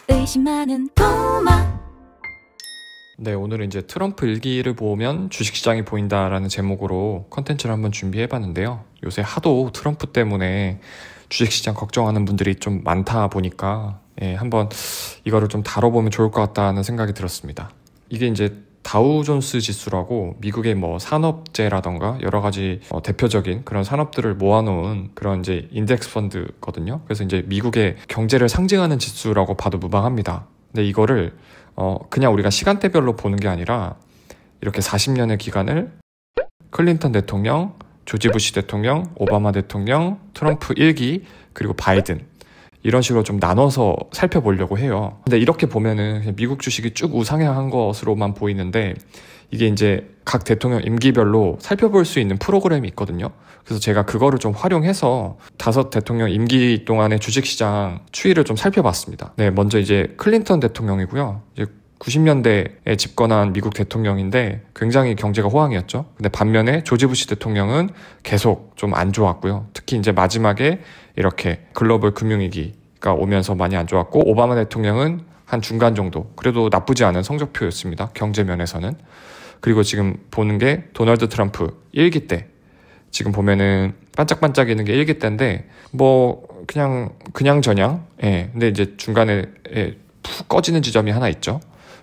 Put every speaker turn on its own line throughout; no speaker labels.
의심하는 도마.
네, 오늘은 이제 트럼프 일기를 보면 주식시장이 보인다라는 제목으로 컨텐츠를 한번 준비해봤는데요. 요새 하도 트럼프 때문에 주식시장 걱정하는 분들이 좀 많다 보니까 한번 이거를 좀 다뤄보면 좋을 것 같다는 생각이 들었습니다. 이게 이제 다우존스 지수라고 미국의 뭐 산업재라던가 여러 가지 대표적인 그런 산업들을 모아놓은 그런 이제 인덱스 펀드거든요. 그래서 이제 미국의 경제를 상징하는 지수라고 봐도 무방합니다. 근데 이거를 그냥 우리가 시간대별로 보는 게 아니라 이렇게 40년의 기간을 클린턴 대통령, 조지 부시 대통령, 오바마 대통령, 트럼프 1기, 그리고 바이든 이런 식으로 좀 나눠서 살펴보려고 해요. 근데 이렇게 보면은 그냥 미국 주식이 쭉 우상향한 것으로만 보이는데 이게 이제 각 대통령 임기별로 살펴볼 수 있는 프로그램이 있거든요. 그래서 제가 그거를 좀 활용해서 5 대통령 임기 동안의 주식시장 추이를 좀 살펴봤습니다. 네, 먼저 이제 클린턴 대통령이고요. 이제 90년대에 집권한 미국 대통령인데 굉장히 경제가 호황이었죠. 근데 반면에 조지 부시 대통령은 계속 좀 안 좋았고요. 특히 이제 마지막에 이렇게 글로벌 금융위기가 오면서 많이 안 좋았고, 오바마 대통령은 한 중간 정도, 그래도 나쁘지 않은 성적표였습니다. 경제 면에서는. 그리고 지금 보는 게 도널드 트럼프 1기 때, 지금 보면은 반짝반짝이는 게 1기 때인데 뭐 그냥 저냥. 근데 이제 중간에 푹 꺼지는 지점이 하나 있죠.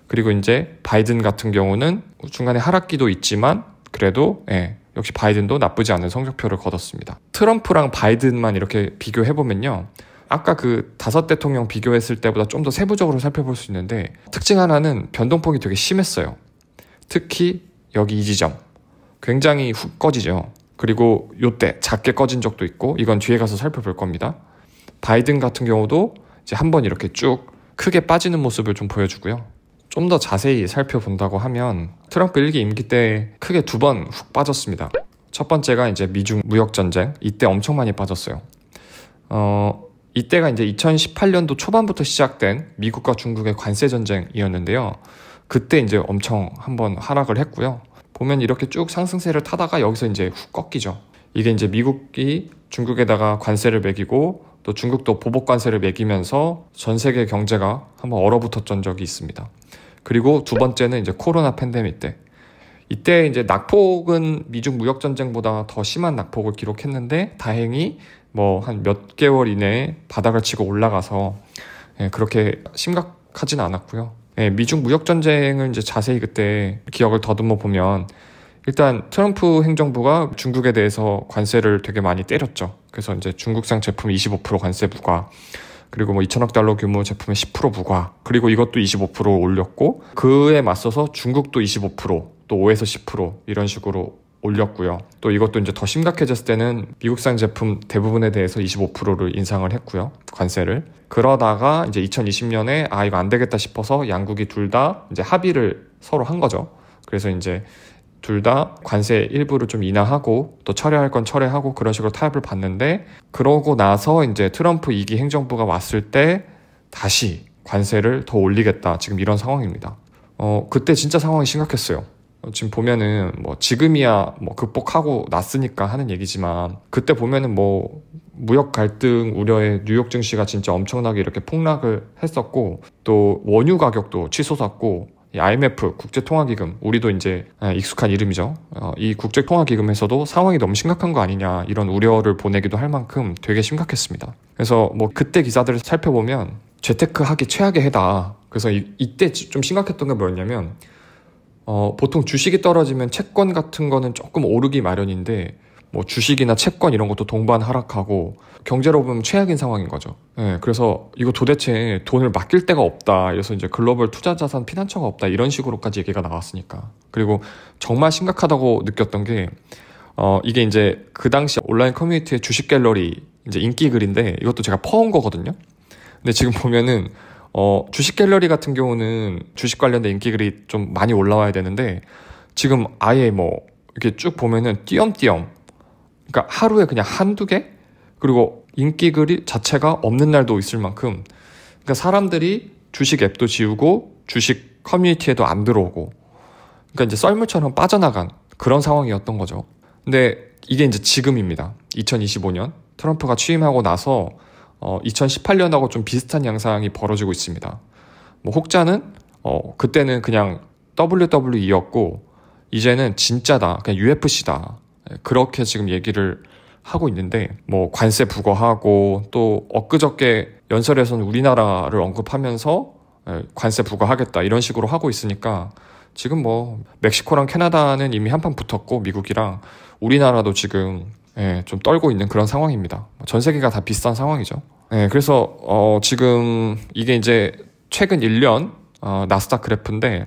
그리고 이제 바이든 같은 경우는 중간에 하락기도 있지만 그래도 역시 바이든도 나쁘지 않은 성적표를 거뒀습니다. 트럼프랑 바이든만 이렇게 비교해보면요, 아까 그 5 대통령 비교했을 때보다 좀 더 세부적으로 살펴볼 수 있는데 특징 하나는 변동폭이 되게 심했어요. 특히 여기 이 지점 굉장히 훅 꺼지죠. 그리고 요때 작게 꺼진 적도 있고, 이건 뒤에 가서 살펴볼 겁니다. 바이든 같은 경우도 이제 한번 이렇게 쭉 크게 빠지는 모습을 좀 보여주고요. 좀 더 자세히 살펴본다고 하면 트럼프 1기 임기 때 크게 2번 훅 빠졌습니다. 첫 번째가 이제 미중 무역전쟁, 이때 엄청 많이 빠졌어요. 이때가 이제 2018년도 초반부터 시작된 미국과 중국의 관세 전쟁이었는데요. 그때 이제 엄청 한번 하락을 했고요. 보면 이렇게 쭉 상승세를 타다가 여기서 이제 훅 꺾이죠. 이게 이제 미국이 중국에다가 관세를 매기고 또 중국도 보복 관세를 매기면서 전 세계 경제가 한번 얼어붙었던 적이 있습니다. 그리고 두 번째는 이제 코로나 팬데믹 때, 이때 이제 낙폭은 미중 무역 전쟁보다 더 심한 낙폭을 기록했는데 다행히 뭐 한 몇 개월 이내에 바닥을 치고 올라가서 그렇게 심각하진 않았고요. 미중 무역 전쟁을 이제 자세히 그때 기억을 더듬어 보면 일단 트럼프 행정부가 중국에 대해서 관세를 되게 많이 때렸죠. 그래서 이제 중국산 제품 25% 관세 부과, 그리고 뭐 2천억 달러 규모 제품에 10% 부과, 그리고 이것도 25% 올렸고, 그에 맞서서 중국도 25%, 또 5에서 10% 이런 식으로 올렸고요. 또 이것도 이제 더 심각해졌을 때는 미국산 제품 대부분에 대해서 25%를 인상을 했고요, 관세를. 그러다가 이제 2020년에 이거 안 되겠다 싶어서 양국이 둘 다 이제 합의를 서로 한 거죠. 그래서 이제 둘 다 관세 일부를 좀 인하하고 또 철회할 건 철회하고 그런 식으로 타협을 봤는데, 그러고 나서 이제 트럼프 2기 행정부가 왔을 때 다시 관세를 더 올리겠다, 지금 이런 상황입니다. 그때 진짜 상황이 심각했어요. 지금 보면은 뭐 지금이야 뭐 극복하고 났으니까 하는 얘기지만, 그때 보면은 뭐 무역 갈등 우려에 뉴욕 증시가 진짜 엄청나게 이렇게 폭락을 했었고, 또 원유 가격도 치솟았고, 이 IMF 국제통화기금, 우리도 이제 익숙한 이름이죠. 이 국제통화기금에서도 상황이 너무 심각한 거 아니냐 이런 우려를 보내기도 할 만큼 되게 심각했습니다. 그래서 뭐 그때 기사들을 살펴보면 재테크 하기 최악의 해다. 그래서 이때 좀 심각했던 게 뭐였냐면, 보통 주식이 떨어지면 채권 같은 거는 조금 오르기 마련인데 뭐 주식이나 채권 이런 것도 동반 하락하고 경제로 보면 최악인 상황인 거죠. 그래서 이거 도대체 돈을 맡길 데가 없다, 이래서 이제 글로벌 투자자산 피난처가 없다, 이런 식으로까지 얘기가 나왔으니까. 그리고 정말 심각하다고 느꼈던 게 이게 이제 그 당시 온라인 커뮤니티의 주식 갤러리 이제 인기 글인데, 이것도 제가 퍼온 거거든요. 근데 지금 보면은 주식 갤러리 같은 경우는 주식 관련된 인기 글이 좀 많이 올라와야 되는데, 지금 아예 뭐 이렇게 쭉 보면은 띄엄띄엄, 그러니까 하루에 그냥 한두 개? 그리고 인기 글이 자체가 없는 날도 있을 만큼, 그러니까 사람들이 주식 앱도 지우고 주식 커뮤니티에도 안 들어오고, 그러니까 이제 썰물처럼 빠져나간 그런 상황이었던 거죠. 근데 이게 이제 지금입니다. 2025년 트럼프가 취임하고 나서 2018년하고 좀 비슷한 양상이 벌어지고 있습니다. 뭐 혹자는 그때는 그냥 WWE였고 이제는 진짜다, 그냥 UFC다, 그렇게 지금 얘기를 하고 있는데, 뭐 관세 부과하고 또 엊그저께 연설에서는 우리나라를 언급하면서 관세 부과하겠다 이런 식으로 하고 있으니까 지금 뭐 멕시코랑 캐나다는 이미 한판 붙었고 미국이랑 우리나라도 지금 좀 떨고 있는 그런 상황입니다. 전 세계가 다 비슷한 상황이죠. 그래서 지금 이게 이제 최근 1년 나스닥 그래프인데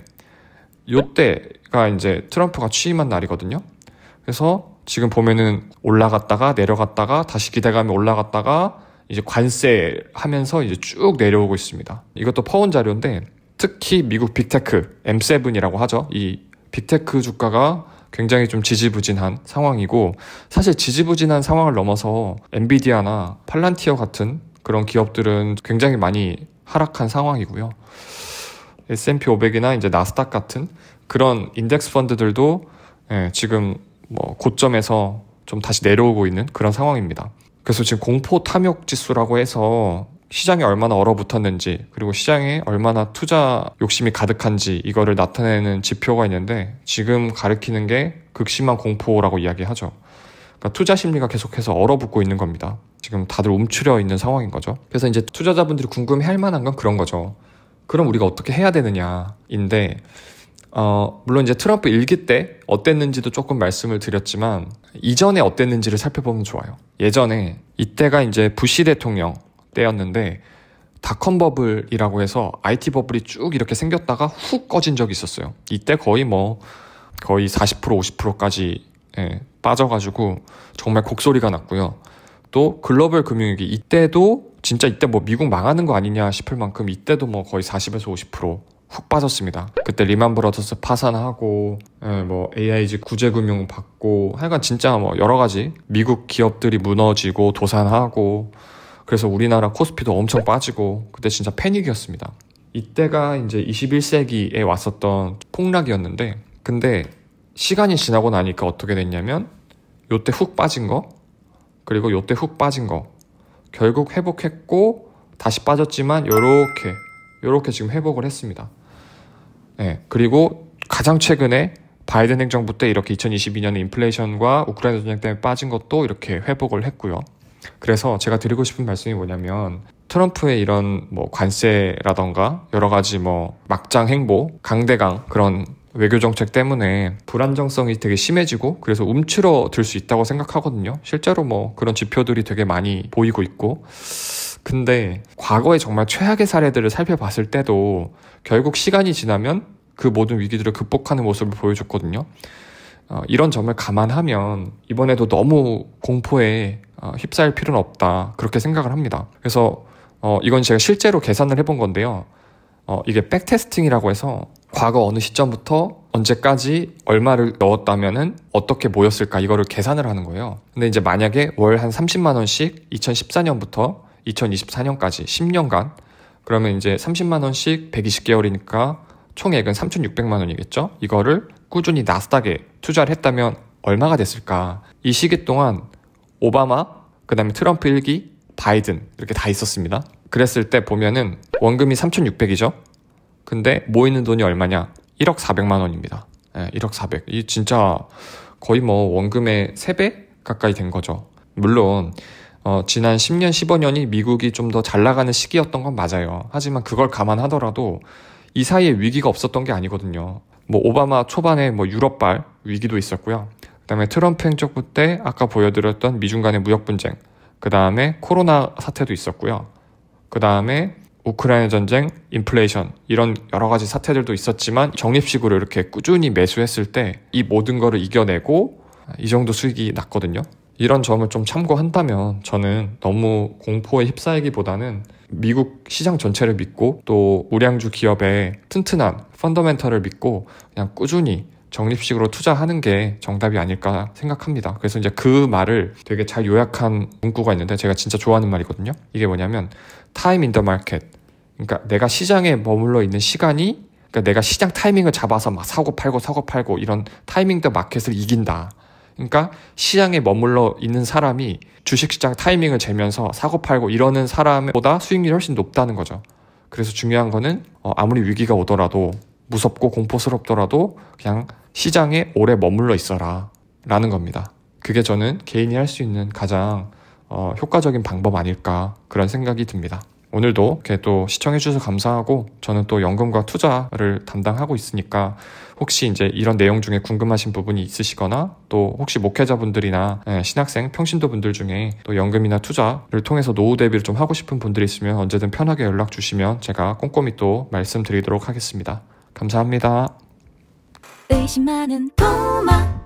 요때가 이제 트럼프가 취임한 날이거든요. 그래서 지금 보면은 올라갔다가 내려갔다가 다시 기대감이 올라갔다가 이제 관세하면서 이제 쭉 내려오고 있습니다. 이것도 퍼온 자료인데 특히 미국 빅테크 M7이라고 하죠. 이 빅테크 주가가 굉장히 좀 지지부진한 상황이고, 사실 지지부진한 상황을 넘어서 엔비디아나 팔란티어 같은 그런 기업들은 굉장히 많이 하락한 상황이고요. S&P 500이나 이제 나스닥 같은 그런 인덱스 펀드들도 지금 뭐 고점에서 좀 다시 내려오고 있는 그런 상황입니다. 그래서 지금 공포 탐욕 지수라고 해서 시장이 얼마나 얼어붙었는지, 그리고 시장에 얼마나 투자 욕심이 가득한지 이거를 나타내는 지표가 있는데, 지금 가리키는 게 극심한 공포라고 이야기하죠. 그러니까 투자 심리가 계속해서 얼어붙고 있는 겁니다. 지금 다들 움츠려 있는 상황인 거죠. 그래서 이제 투자자분들이 궁금해할 만한 건 그런 거죠. 그럼 우리가 어떻게 해야 되느냐인데, 물론 이제 트럼프 일기 때 어땠는지도 조금 말씀을 드렸지만 이전에 어땠는지를 살펴보면 좋아요. 예전에 이때가 이제 부시 대통령 때였는데 닷컴 버블이라고 해서 IT 버블이 쭉 이렇게 생겼다가 훅 꺼진 적이 있었어요. 이때 거의 40% 50%까지 빠져가지고 정말 곡소리가 났고요. 또 글로벌 금융위기 이때도 진짜 이때 뭐 미국 망하는 거 아니냐 싶을 만큼 이때도 뭐 거의 40에서 50% 훅 빠졌습니다. 그때 리만 브라더스 파산하고 뭐 AIG 구제금융 받고 하여간 진짜 뭐 여러 가지 미국 기업들이 무너지고 도산하고, 그래서 우리나라 코스피도 엄청 빠지고 그때 진짜 패닉이었습니다. 이때가 이제 21세기에 왔었던 폭락이었는데, 근데 시간이 지나고 나니까 어떻게 됐냐면 요때 훅 빠진 거 그리고 요때 훅 빠진 거 결국 회복했고 다시 빠졌지만 요렇게 지금 회복을 했습니다. 그리고 가장 최근에 바이든 행정부 때 이렇게 2022년에 인플레이션과 우크라이나 전쟁 때문에 빠진 것도 이렇게 회복을 했고요. 그래서 제가 드리고 싶은 말씀이 뭐냐면, 트럼프의 이런 뭐 관세라던가 여러 가지 뭐 막장 행보, 강대강 그런 외교 정책 때문에 불안정성이 되게 심해지고 그래서 움츠러들 수 있다고 생각하거든요. 실제로 뭐 그런 지표들이 되게 많이 보이고 있고, 근데 과거의 정말 최악의 사례들을 살펴봤을 때도 결국 시간이 지나면 그 모든 위기들을 극복하는 모습을 보여줬거든요. 이런 점을 감안하면 이번에도 너무 공포에 휩싸일 필요는 없다, 그렇게 생각을 합니다. 그래서 이건 제가 실제로 계산을 해본 건데요. 이게 백테스팅이라고 해서 과거 어느 시점부터 언제까지 얼마를 넣었다면은 어떻게 모였을까, 이거를 계산을 하는 거예요. 근데 이제 만약에 월 한 30만 원씩 2014년부터 2024년까지 10년간 그러면 이제 30만 원씩 120개월이니까 총액은 3,600만 원이겠죠. 이거를 꾸준히 나스닥에 투자를 했다면 얼마가 됐을까. 이 시기 동안 오바마, 그 다음에 트럼프 1기, 바이든 이렇게 다 있었습니다. 그랬을 때 보면은 원금이 3,600이죠. 근데 모이는 돈이 얼마냐? 1억 400만 원입니다. 1억 400. 이 진짜 거의 뭐 원금의 3배 가까이 된 거죠. 물론 지난 10년, 15년이 미국이 좀 더 잘 나가는 시기였던 건 맞아요. 하지만 그걸 감안하더라도 이 사이에 위기가 없었던 게 아니거든요. 뭐 오바마 초반에 뭐 유럽발 위기도 있었고요. 그다음에 트럼프 행정부 때 아까 보여드렸던 미중 간의 무역 분쟁, 그다음에 코로나 사태도 있었고요. 그다음에 우크라이나 전쟁, 인플레이션 이런 여러 가지 사태들도 있었지만 적립식으로 이렇게 꾸준히 매수했을 때 이 모든 거를 이겨내고 이 정도 수익이 났거든요. 이런 점을 좀 참고한다면 저는 너무 공포에 휩싸이기보다는 미국 시장 전체를 믿고 또 우량주 기업의 튼튼한 펀더멘털을 믿고 그냥 꾸준히 적립식으로 투자하는 게 정답이 아닐까 생각합니다. 그래서 이제 그 말을 되게 잘 요약한 문구가 있는데 제가 진짜 좋아하는 말이거든요. 이게 뭐냐면 time in the market. 그러니까 내가 시장에 머물러 있는 시간이, 그러니까 내가 시장 타이밍을 잡아서 막 사고 팔고 이런 타이밍 더 마켓을 이긴다. 그러니까 시장에 머물러 있는 사람이 주식시장 타이밍을 재면서 사고 팔고 이러는 사람보다 수익률이 훨씬 높다는 거죠. 그래서 중요한 거는 아무리 위기가 오더라도 무섭고 공포스럽더라도 그냥 시장에 오래 머물러 있어라 라는 겁니다. 그게 저는 개인이 할 수 있는 가장 효과적인 방법 아닐까 그런 생각이 듭니다. 오늘도 이렇게 또 시청해주셔서 감사하고, 저는 또 연금과 투자를 담당하고 있으니까 혹시 이제 이런 내용 중에 궁금하신 부분이 있으시거나, 또 혹시 목회자분들이나 신학생, 평신도분들 중에 또 연금이나 투자를 통해서 노후 대비를 좀 하고 싶은 분들이 있으면 언제든 편하게 연락 주시면 제가 꼼꼼히 또 말씀드리도록 하겠습니다. 감사합니다.
의심 많은 토마